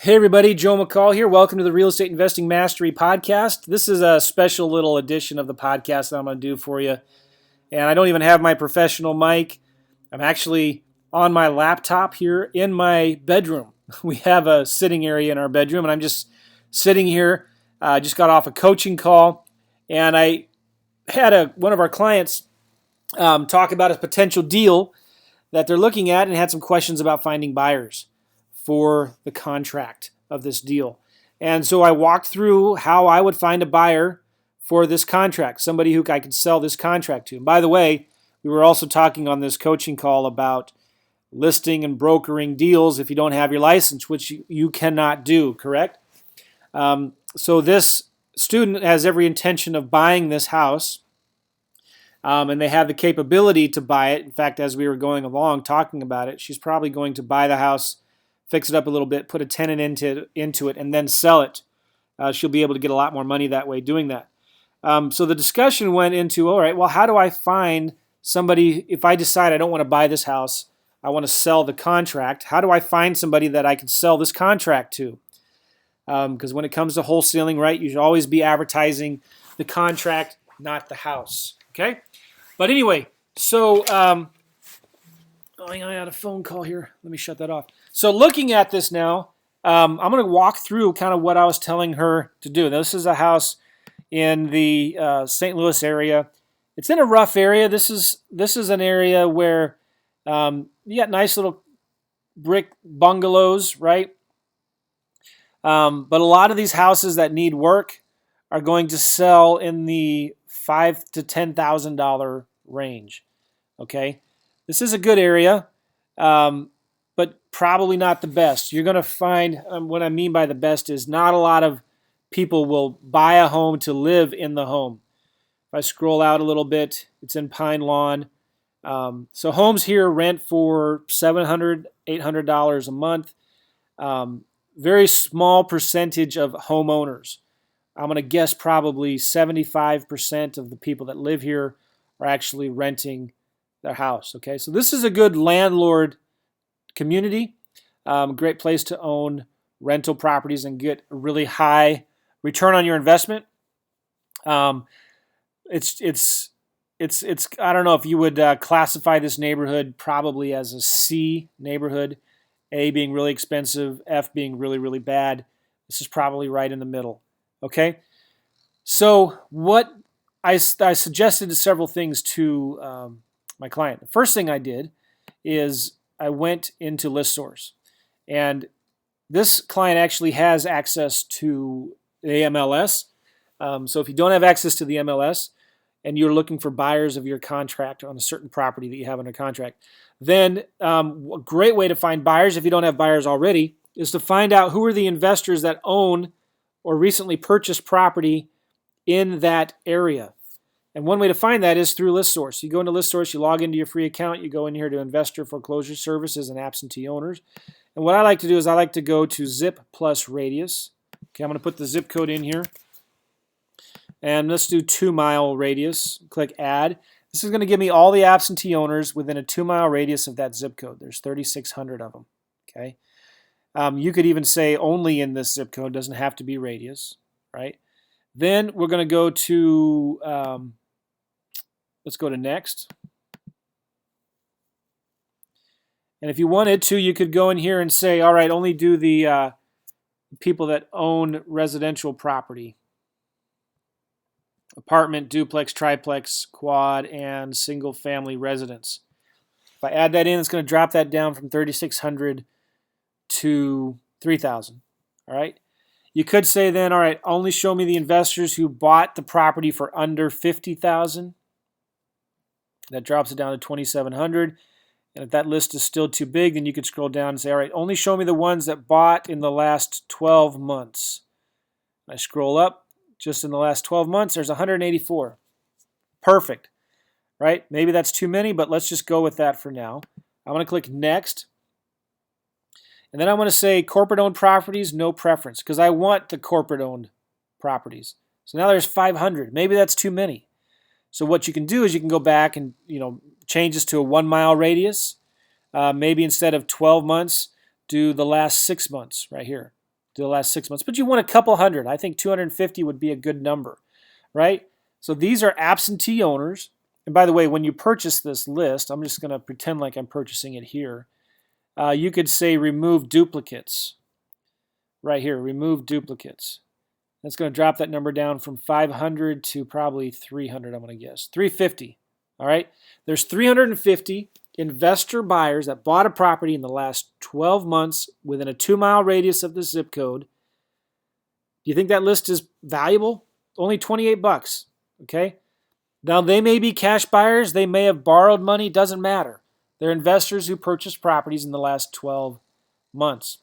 Hey everybody, Joe McCall here. Welcome to the Real Estate Investing Mastery Podcast. This is a special little edition of the podcast that I'm going to do for you. And I don't even have my professional mic. I'm actually on my laptop here in my bedroom. We have a sitting area in our bedroom, and I'm just sitting here. I just got off a coaching call, and I had one of our clients talk about a potential deal that they're looking at and had some questions about finding buyers for the contract of this deal. And so I walked through how I would find a buyer for this contract, somebody who I could sell this contract to. And by the way, we were also talking on this coaching call about listing and brokering deals if you don't have your license, which you cannot do, correct? So this student has every intention of buying this house, and they have the capability to buy it. In fact, as we were going along talking about it, she's probably going to buy the house, fix it up a little bit, put a tenant into it, and then sell it. She'll be able to get a lot more money that way doing that. So the discussion went into, all right, well, how do I find somebody, if I decide I don't want to buy this house, I want to sell the contract, how do I find somebody that I can sell this contract to? Because when it comes to wholesaling, right, you should always be advertising the contract, not the house, okay? But anyway, so I got a phone call here. Let me shut that off. So looking at this now, I'm going to walk through kind of what I was telling her to do. Now, this is a house in the St. Louis area. It's in a rough area. This is an area where you got nice little brick bungalows, right? But a lot of these houses that need work are going to sell in the $5,000 to $10,000 range. Okay, this is a good area. But probably not the best. You're going to find, what I mean by the best is not a lot of people will buy a home to live in the home. If I scroll out a little bit, it's in Pine Lawn. So homes here rent for $700, $800 a month. Very small percentage of homeowners. I'm going to guess probably 75% of the people that live here are actually renting their house. Okay, so this is a good landlord community, great place to own rental properties and get a really high return on your investment. It's I don't know if you would classify this neighborhood probably as a C neighborhood, A being really expensive, F being really, really bad. This is probably right in the middle. Okay, so what I suggested several things to my client. The first thing I did is I went into ListSource, and this client actually has access to the MLS. So if you don't have access to the MLS and you're looking for buyers of your contract on a certain property that you have under contract, then a great way to find buyers, if you don't have buyers already, is to find out who are the investors that own or recently purchased property in that area. And one way to find that is through ListSource. You go into ListSource, you log into your free account, you go in here to Investor Foreclosure Services and Absentee Owners. And what I like to do is I like to go to Zip plus Radius. Okay, I'm going to put the zip code in here. And let's do 2 mile radius. Click Add. This is going to give me all the absentee owners within a 2 mile radius of that zip code. There's 3,600 of them. Okay. You could even say only in this zip code. It doesn't have to be radius, right? Then we're going to go to... let's go to next. And if you wanted to, you could go in here and say, all right, only do the people that own residential property. Apartment, duplex, triplex, quad, and single family residence. If I add that in, it's going to drop that down from 3,600 to 3,000. All right. You could say then, all right, only show me the investors who bought the property for under 50,000. That drops it down to 2,700. And if that list is still too big, then you could scroll down and say, all right, only show me the ones that bought in the last 12 months. I scroll up, just in the last 12 months, there's 184. Perfect, right? Maybe that's too many, but let's just go with that for now. I'm going to click Next. And then I want to say corporate-owned properties, no preference, because I want the corporate-owned properties. So now there's 500. Maybe that's too many. So what you can do is you can go back and change this to a 1 mile radius. Maybe instead of 12 months, do the last 6 months right here. to the last 6 months, but you want a couple hundred. I think 250 would be a good number, right? So these are absentee owners. And by the way, when you purchase this list, I'm just going to pretend like I'm purchasing it here. You could say remove duplicates. Right here, remove duplicates. That's going to drop that number down from 500 to probably 300, I'm going to guess. 350, all right? There's 350 investor buyers that bought a property in the last 12 months within a 2-mile radius of the zip code. Do you think that list is valuable? Only $28, okay? Now, they may be cash buyers. They may have borrowed money. Doesn't matter. They're investors who purchased properties in the last 12 months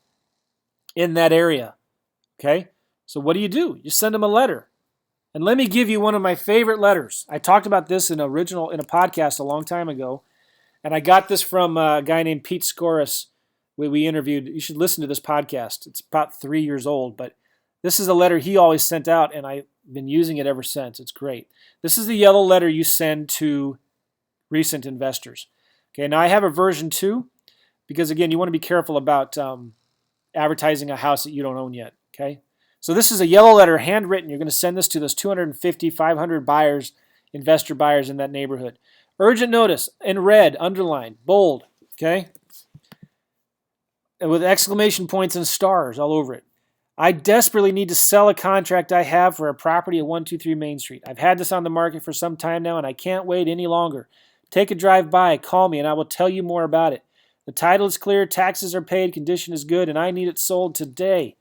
in that area, okay? So what do? You send them a letter. And let me give you one of my favorite letters. I talked about this in a podcast a long time ago, and I got this from a guy named Pete Scoris. We interviewed. You should listen to this podcast. It's about 3 years old, but this is a letter he always sent out, and I've been using it ever since. It's great. This is the yellow letter you send to recent investors. Okay, now I have a version 2 because, again, you want to be careful about advertising a house that you don't own yet. Okay, so this is a yellow letter, handwritten. You're going to send this to those 250, 500 buyers, investor buyers in that neighborhood. Urgent notice in red, underlined, bold. Okay, and with exclamation points and stars all over it. I desperately need to sell a contract I have for a property at 123 Main Street. I've had this on the market for some time now, and I can't wait any longer. Take a drive by, call me, and I will tell you more about it. The title is clear, taxes are paid, condition is good, and I need it sold today.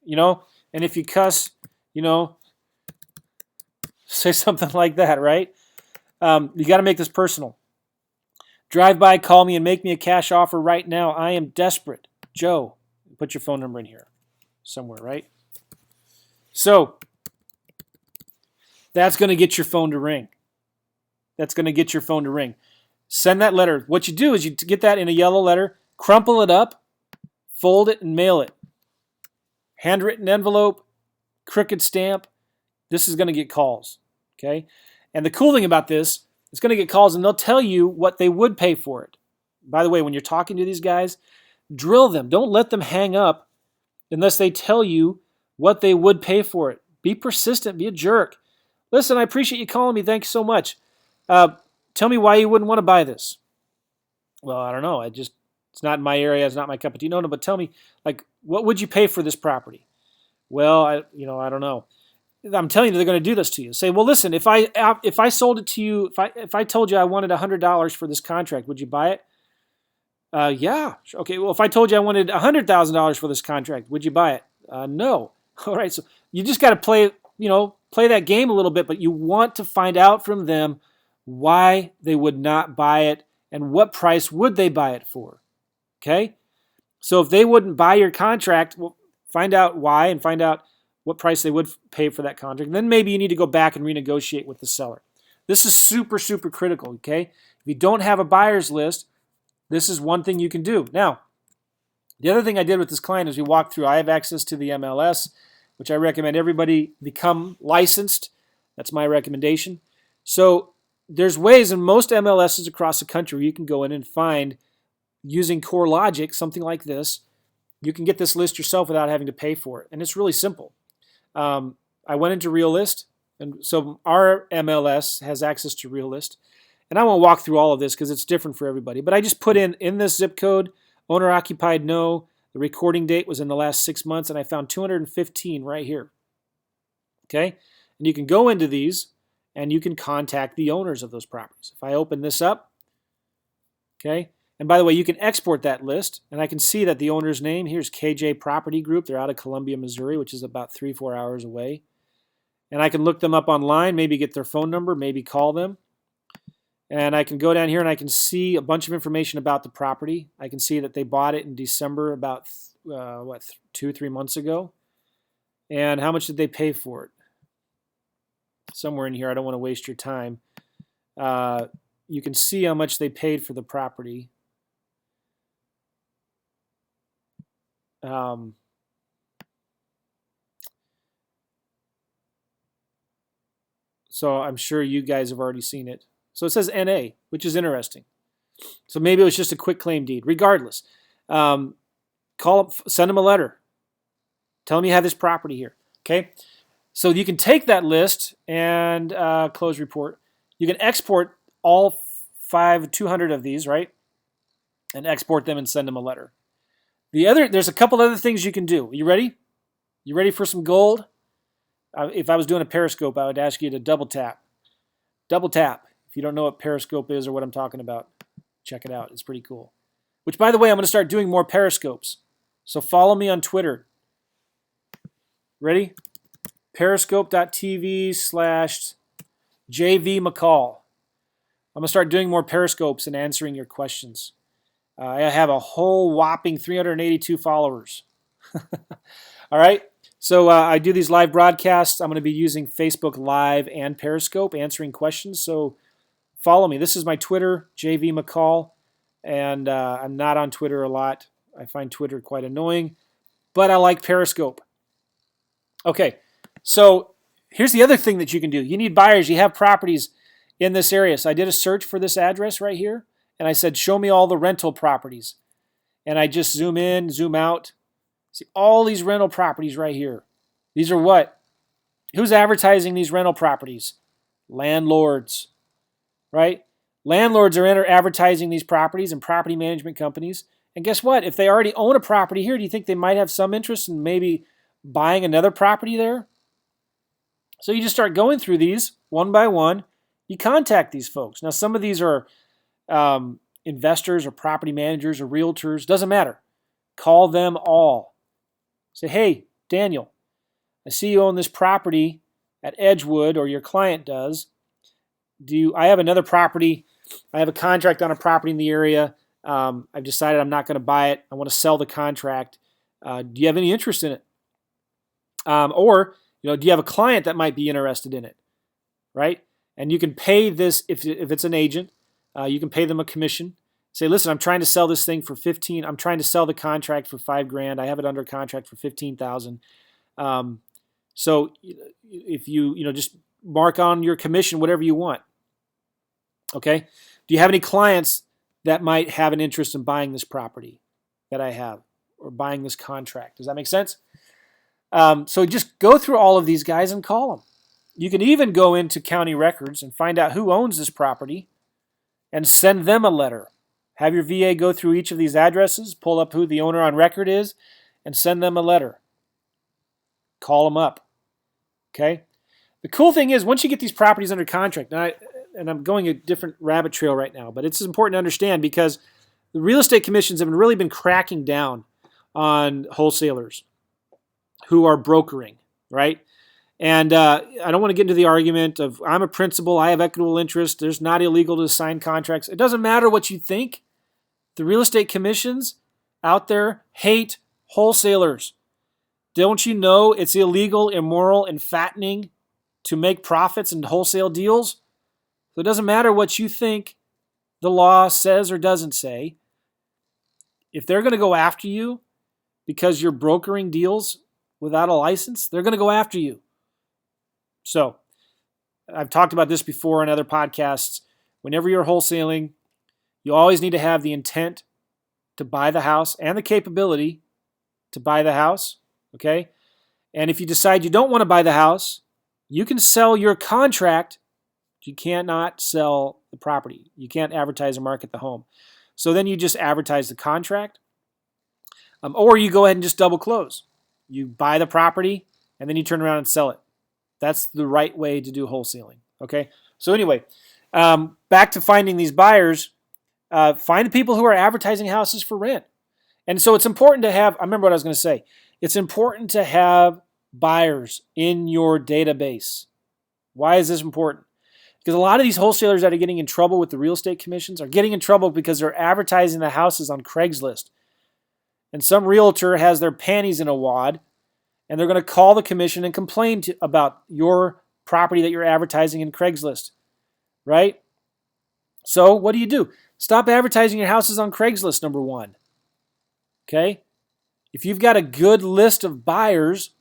And if you cuss, say something like that, right? You got to make this personal. Drive by, call me, and make me a cash offer right now. I am desperate. Joe. Put your phone number in here somewhere, right? So that's going to get your phone to ring. Send that letter. What you do is you get that in a yellow letter, crumple it up, fold it, and mail it. Handwritten envelope, crooked stamp. This is going to get calls, okay? And the cool thing about this, it's going to get calls, and they'll tell you what they would pay for it. By the way, when you're talking to these guys, drill them. Don't let them hang up unless they tell you what they would pay for it. Be persistent. Be a jerk. Listen, I appreciate you calling me. Thanks so much. Tell me why you wouldn't want to buy this. Well, I don't know. It's not in my area. It's not my cup of tea. No, but tell me, what would you pay for this property? Well, I don't know. I'm telling you, they're going to do this to you. Say, well, listen, if I sold it to you, if I told you I wanted $100 for this contract, would you buy it? Yeah. Okay. Well, if I told you I wanted $100,000 for this contract, would you buy it? No. All right. So you just got to play that game a little bit, but you want to find out from them why they would not buy it and what price would they buy it for. Okay. So if they wouldn't buy your contract, well, find out why and find out what price they would pay for that contract. And then maybe you need to go back and renegotiate with the seller. This is super, super critical. Okay. If you don't have a buyer's list, this is one thing you can do. Now, the other thing I did with this client is we walked through, I have access to the MLS, which I recommend everybody become licensed. That's my recommendation. So there's ways in most MLSs across the country where you can go in and find, using core logic, something like this, you can get this list yourself without having to pay for it. And it's really simple. I went into RealList, and so our MLS has access to RealList. And I won't walk through all of this because it's different for everybody. But I just put in this zip code, owner occupied, no. The recording date was in the last 6 months, and I found 215 right here. Okay? And you can go into these, and you can contact the owners of those properties. If I open this up, okay? And by the way, you can export that list, and I can see that the owner's name, here's KJ Property Group. They're out of Columbia, Missouri, which is about 3-4 hours away. And I can look them up online, maybe get their phone number, maybe call them. And I can go down here and I can see a bunch of information about the property. I can see that they bought it in December about, 2-3 months ago. And how much did they pay for it? Somewhere in here, I don't want to waste your time. You can see how much they paid for the property. So I'm sure you guys have already seen it. So it says NA, which is interesting. So maybe it was just a quick claim deed. Regardless, Call them, send them a letter. Tell them you have this property here. Okay? So you can take that list and close report. You can export all 200 of these, right? And export them and send them a letter. There's a couple other things you can do. You ready? You ready for some gold? If I was doing a Periscope, I would ask you to double tap. Double tap. If you don't know what Periscope is or what I'm talking about, check it out. It's pretty cool. Which, by the way, I'm going to start doing more Periscopes. So follow me on Twitter. Ready? Periscope.tv/JV McCall. I'm going to start doing more Periscopes and answering your questions. I have a whole whopping 382 followers. All right. So I do these live broadcasts. I'm going to be using Facebook Live and Periscope answering questions. So follow me. This is my Twitter, JV McCall. And I'm not on Twitter a lot. I find Twitter quite annoying. But I like Periscope. Okay. So here's the other thing that you can do. You need buyers. You have properties in this area. So I did a search for this address right here. And I said, show me all the rental properties. And I just zoom in, zoom out. See all these rental properties right here. These are what? Who's advertising these rental properties? Landlords, right? Landlords are advertising these properties and property management companies. And guess what? If they already own a property here, do you think they might have some interest in maybe buying another property there? So you just start going through these one by one. You contact these folks. Now, some of these are investors or property managers or realtors. Doesn't matter. Call them all. Say, hey, Daniel, I see you own this property at Edgewood, or your client does. I have another property. I have a contract on a property in the area. I've decided I'm not going to buy it. I want to sell the contract. Do you have any interest in it? Or do you have a client that might be interested in it? Right? And you can pay this if it's an agent. You can pay them a commission. Say, listen, I'm trying to sell this thing for $15,000. I'm trying to sell the contract for $5,000. I have it under contract for $15,000. So if you just mark on your commission whatever you want. Okay. Do you have any clients that might have an interest in buying this property that I have, or buying this contract? Does that make sense? So just go through all of these guys and call them. You can even go into county records and find out who owns this property and send them a letter. Have your VA go through each of these addresses, pull up who the owner on record is, and send them a letter. Call them up. Okay? The cool thing is, once you get these properties under contract, and I'm going a different rabbit trail right now, but it's important to understand because the real estate commissions have really been cracking down on wholesalers who are brokering, right? And I don't want to get into the argument of I'm a principal, I have equitable interest, there's not illegal to sign contracts. It doesn't matter what you think. The real estate commissions out there hate wholesalers. Don't you know it's illegal, immoral, and fattening to make profits in wholesale deals? So it doesn't matter what you think the law says or doesn't say. If they're going to go after you because you're brokering deals without a license, they're going to go after you. So I've talked about this before in other podcasts. Whenever you're wholesaling, you always need to have the intent to buy the house and the capability to buy the house, okay? And if you decide you don't want to buy the house, you can sell your contract, but you cannot sell the property. You can't advertise or market the home. So then you just advertise the contract, or you go ahead and just double close. You buy the property, and then you turn around and sell it. That's the right way to do wholesaling, okay? So anyway, back to finding these buyers. Find the people who are advertising houses for rent. And so it's important to have, I remember what I was going to say. It's important to have buyers in your database. Why is this important? Because a lot of these wholesalers that are getting in trouble with the real estate commissions are getting in trouble because they're advertising the houses on Craigslist. And some realtor has their panties in a wad, and they're going to call the commission and complain about your property that you're advertising in Craigslist, right? So what do? Stop advertising your houses on Craigslist, number one. Okay? If you've got a good list of buyers,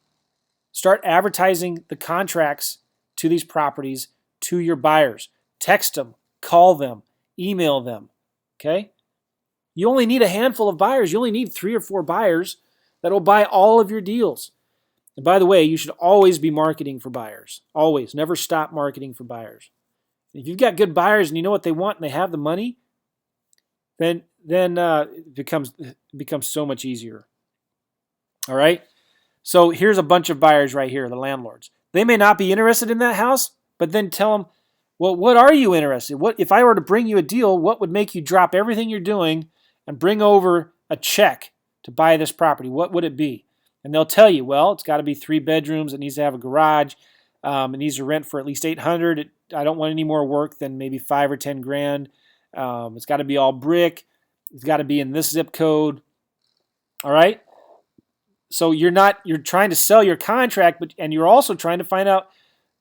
start advertising the contracts to these properties to your buyers. Text them, call them, email them. Okay? You only need a handful of buyers. You only need 3 or 4 buyers that will buy all of your deals. And by the way, you should always be marketing for buyers. Always. Never stop marketing for buyers. If you've got good buyers and you know what they want and they have the money, then it becomes so much easier. All right? So here's a bunch of buyers right here, the landlords. They may not be interested in that house, but then tell them, well, what are you interested in? What if I were to bring you a deal, what would make you drop everything you're doing and bring over a check to buy this property? What would it be? And they'll tell you, well, it's got to be 3 bedrooms. It needs to have a garage. It needs to rent for at least $800. I don't want any more work than maybe $5 or $10 grand. It's got to be all brick. It's got to be in this zip code. All right. So you're trying to sell your contract, and you're also trying to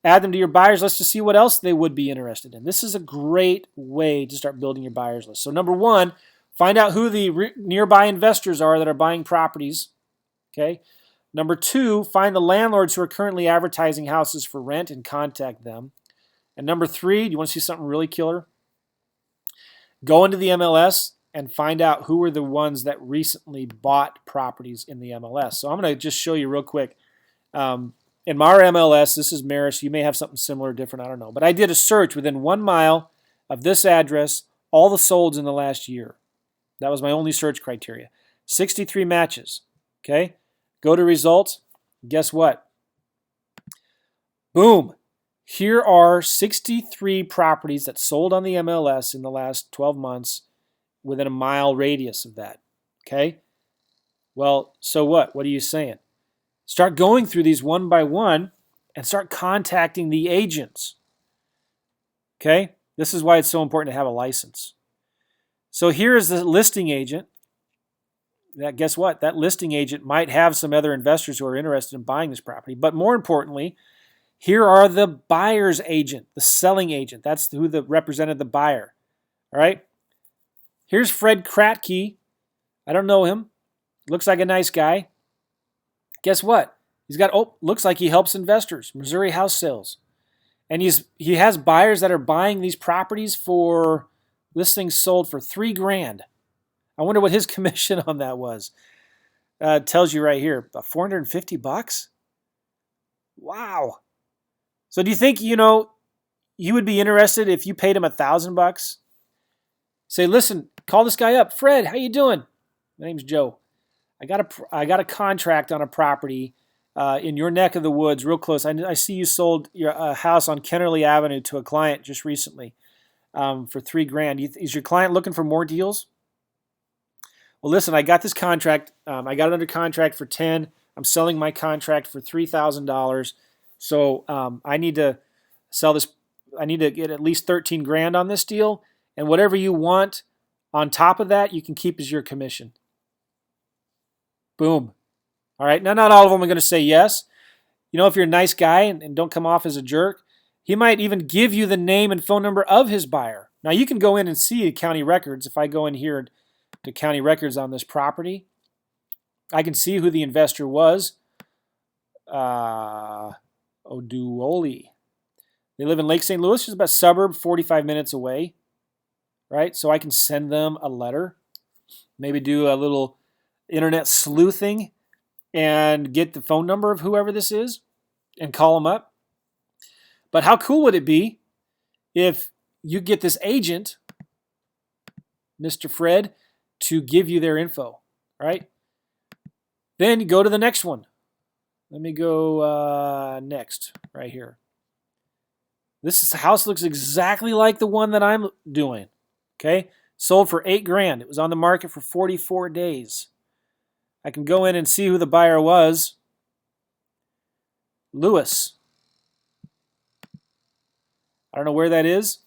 add them to your buyers list to see what else they would be interested in. This is a great way to start building your buyers list. So number 1, find out who the nearby investors are that are buying properties. Okay. Number 2, find the landlords who are currently advertising houses for rent and contact them. And number 3, do you want to see something really killer? Go into the MLS and find out who are the ones that recently bought properties in the MLS. So I'm going to just show you real quick. In our MLS, this is Maris. You may have something similar or different. I don't know. But I did a search within 1 mile of this address, all the solds in the last year. That was my only search criteria. 63 matches. Okay? Go to results. Guess what? Boom. Here are 63 properties that sold on the MLS in the last 12 months within a mile radius of that. Okay? Well, so what? What are you saying? Start going through these one by one and start contacting the agents. Okay? This is why it's so important to have a license. So here is the listing agent. Guess what? That listing agent might have some other investors who are interested in buying this property. But more importantly, here are the buyer's agent, the selling agent. That's who represented the buyer. All right? Here's Fred Kratke. I don't know him. Looks like a nice guy. Guess what? Looks like he helps investors, Missouri House Sales. And he has buyers that are buying these properties for listings sold for $3 grand. I wonder what his commission on that was. It tells you right here, about $450. Wow. So do you think, you would be interested if you paid him $1,000? Say, listen, call this guy up. Fred, how you doing? My name's Joe. I got a contract on a property in your neck of the woods, real close. I see you sold your house on Kennerly Avenue to a client just recently for $3 grand. Is your client looking for more deals? Well, listen, I got this contract. I got it under contract for $10. I'm selling my contract for $3,000. So I need to sell this. I need to get at least 13 grand on this deal. And whatever you want on top of that, you can keep as your commission. Boom. All right. Now, not all of them are going to say yes. If you're a nice guy and don't come off as a jerk, he might even give you the name and phone number of his buyer. Now, you can go in and see county records. If I go in here to county records on this property, I can see who the investor was. Oduoli. They live in Lake St. Louis, which is about a suburb 45 minutes away. Right? So I can send them a letter, maybe do a little internet sleuthing and get the phone number of whoever this is and call them up. But how cool would it be if you get this agent, Mr. Fred, to give you their info, right? Then you go to the next one. Let me go next, right here. This house looks exactly like the one that I'm doing. Okay, sold for $8 grand. It was on the market for 44 days. I can go in and see who the buyer was. Lewis. I don't know where that is.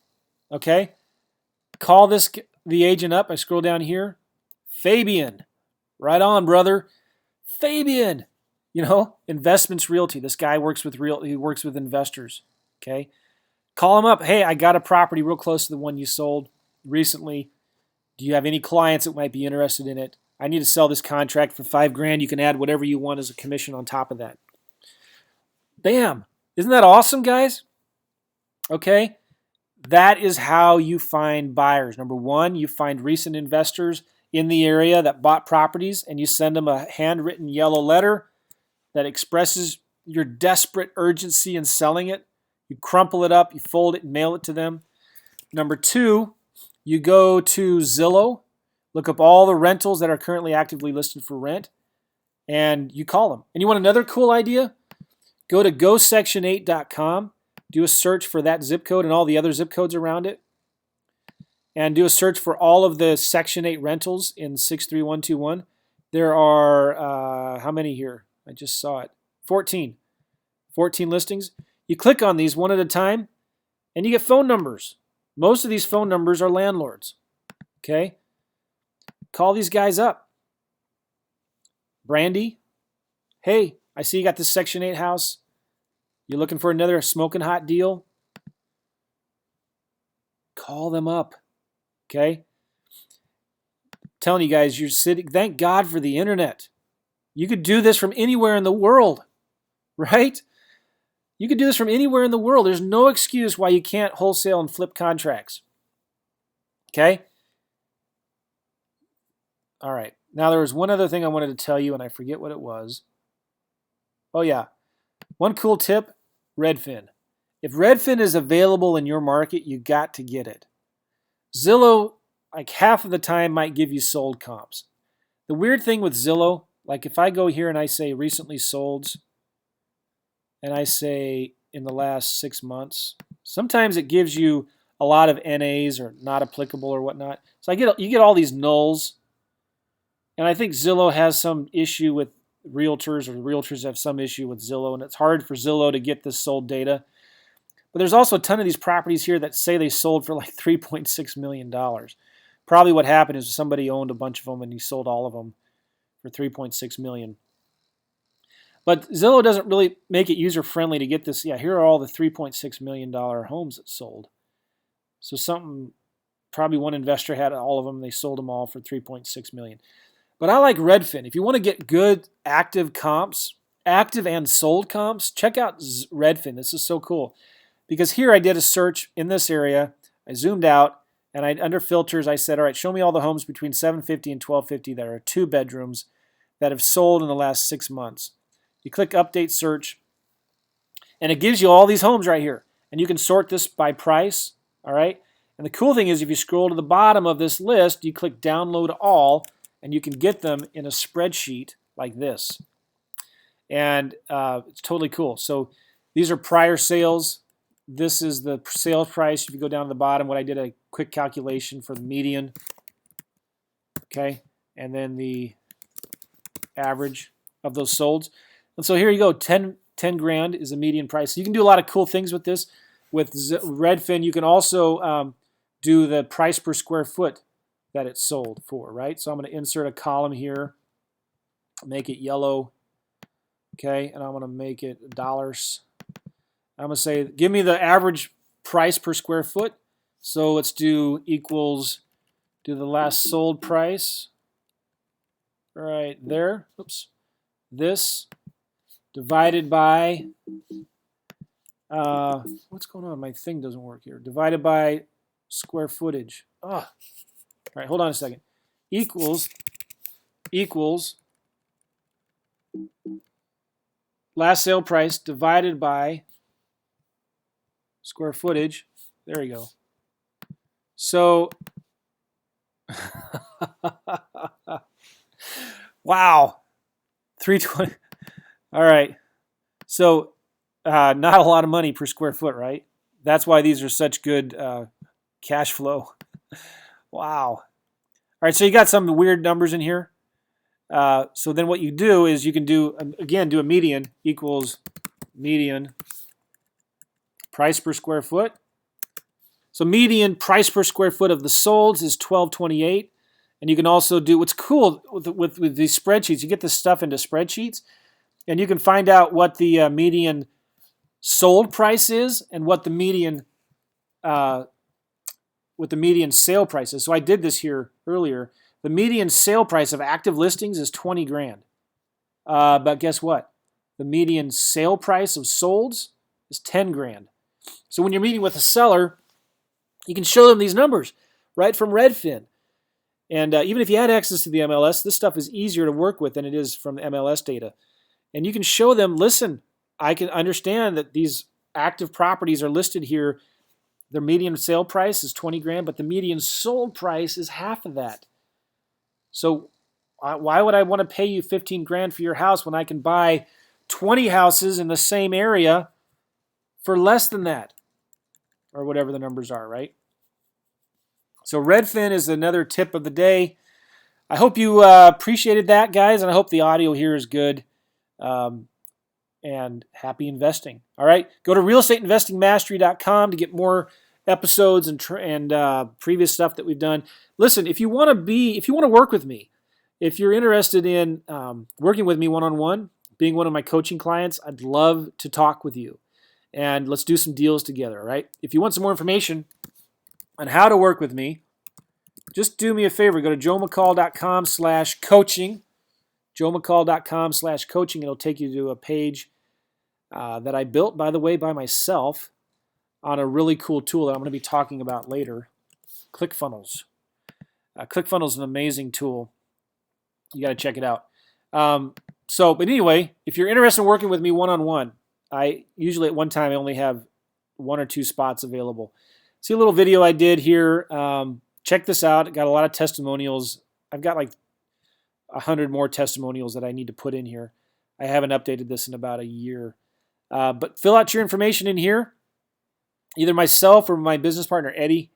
Okay, call the agent up. I scroll down here. Fabian. Right on, brother. Fabian. Investments Realty. This guy works with investors. Okay, call him up. Hey, I got a property real close to the one you sold recently. Do you have any clients that might be interested in it? I need to sell this contract for $5 grand. You can add whatever you want as a commission on top of that. Bam. Isn't that awesome, guys? Okay. That is how you find buyers. Number 1, you find recent investors in the area that bought properties, and you send them a handwritten yellow letter that expresses your desperate urgency in selling it. You crumple it up, you fold it, and mail it to them. Number 2, you go to Zillow, look up all the rentals that are currently actively listed for rent, and you call them. And you want another cool idea? Go to gosection8.com, do a search for that zip code and all the other zip codes around it, and do a search for all of the Section 8 rentals in 63121. There are, how many here? I just saw it. 14 listings. You click on these one at a time, and you get phone numbers. Most of these phone numbers are landlords. Okay? Call these guys up. Brandy, hey, I see you got this Section 8 house. You looking for another smoking hot deal? Call them up. Okay? I'm telling you guys, you're sitting. Thank God for the internet. You could do this from anywhere in the world, right? You could do this from anywhere in the world. There's no excuse why you can't wholesale and flip contracts. Okay? All right. Now, there was one other thing I wanted to tell you, and I forget what it was. Oh, yeah. One cool tip, Redfin. If Redfin is available in your market, you got to get it. Zillow, like half of the time, might give you sold comps. The weird thing with Zillow, like if I go here and I say recently solds, and I say in the last 6 months, sometimes it gives you a lot of NAs or not applicable or whatnot. So you get all these nulls. And I think Zillow has some issue with realtors, or realtors have some issue with Zillow, and it's hard for Zillow to get this sold data. But there's also a ton of these properties here that say they sold for like $3.6 million. Probably what happened is somebody owned a bunch of them and he sold all of them for $3.6 million. But Zillow doesn't really make it user-friendly to get this. Yeah, here are all the $3.6 million homes that sold. So probably one investor had all of them. They sold them all for $3.6 million. But I like Redfin. If you want to get good active comps, active and sold comps, check out Redfin. This is so cool. Because here I did a search in this area. I zoomed out, and under filters, I said, all right, show me all the homes between $750 and $1,250 that are 2 bedrooms that have sold in the last 6 months. You click Update Search, and it gives you all these homes right here. And you can sort this by price, all right? And the cool thing is if you scroll to the bottom of this list, you click Download All, and you can get them in a spreadsheet like this. And it's totally cool. So these are prior sales. This is the sales price. If you go down to the bottom, what I did a quick calculation for the median. Okay, and then the average of those solds. And so here you go, 10 grand is a median price. So you can do a lot of cool things with this. With Redfin, you can also do the price per square foot that it's sold for, right? So I'm going to insert a column here, make it yellow, okay, and I'm going to make it dollars. I'm going to say, give me the average price per square foot. So let's do equals, do the last sold price right there. Oops. This divided by, what's going on? My thing doesn't work here. Divided by square footage. All right, hold on a second. Equals last sale price divided by square footage. There we go. So, wow, 320. All right. So, not a lot of money per square foot, right? That's why these are such good cash flow. Wow. All right, so you got some weird numbers in here. So then what you do is you can do, again, do a median equals median price per square foot. So median price per square foot of the solds is $1,228. And you can also do, what's cool with these spreadsheets, you get this stuff into spreadsheets, and you can find out what the median sold price is and what the median sale price is. So I did this here earlier. The median sale price of active listings is 20 grand. But guess what? The median sale price of solds is 10 grand. So when you're meeting with a seller, you can show them these numbers right from Redfin. And even if you had access to the MLS, this stuff is easier to work with than it is from the MLS data. And you can show them, listen, I can understand that these active properties are listed here. Their median sale price is 20 grand, but the median sold price is half of that. So why would I want to pay you 15 grand for your house when I can buy 20 houses in the same area for less than that? Or whatever the numbers are, right? So Redfin is another tip of the day. I hope you appreciated that, guys, and I hope the audio here is good. And happy investing. All right, go to realestateinvestingmastery.com to get more episodes and previous stuff that we've done. Listen, if you want to work with me, if you're interested in working with me one-on-one, being one of my coaching clients, I'd love to talk with you. And let's do some deals together, all right? If you want some more information on how to work with me, just do me a favor. Go to joemccall.com/coaching. joemccall.com/coaching. It'll take you to a page that I built, by the way, by myself on a really cool tool that I'm going to be talking about later, ClickFunnels. ClickFunnels is an amazing tool. You got to check it out. But anyway, if you're interested in working with me one-on-one, I usually at one time I only have 1 or 2 spots available. See a little video I did here. Check this out. I got a lot of testimonials. I've got like 100 more testimonials that I need to put in here. I haven't updated this in about a year. But fill out your information in here. Either myself or my business partner, Eddie,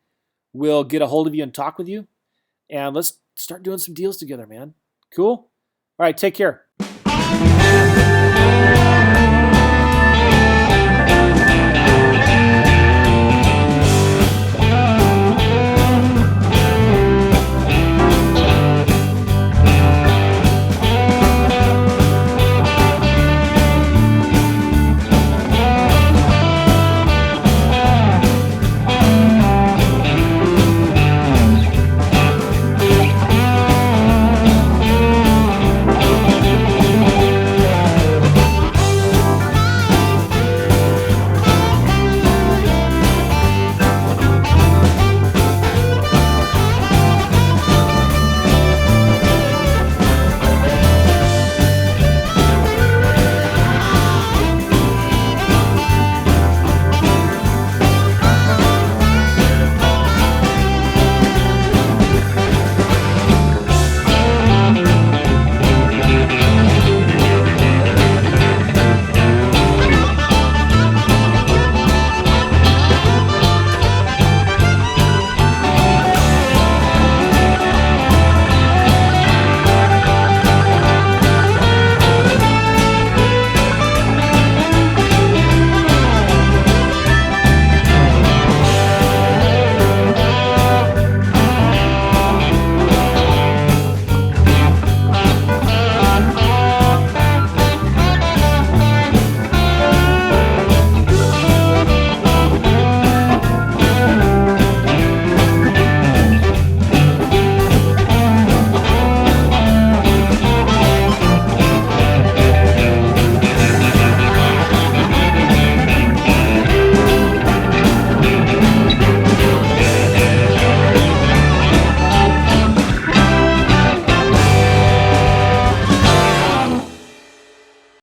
will get a hold of you and talk with you. And let's start doing some deals together, man. Cool? All right, take care.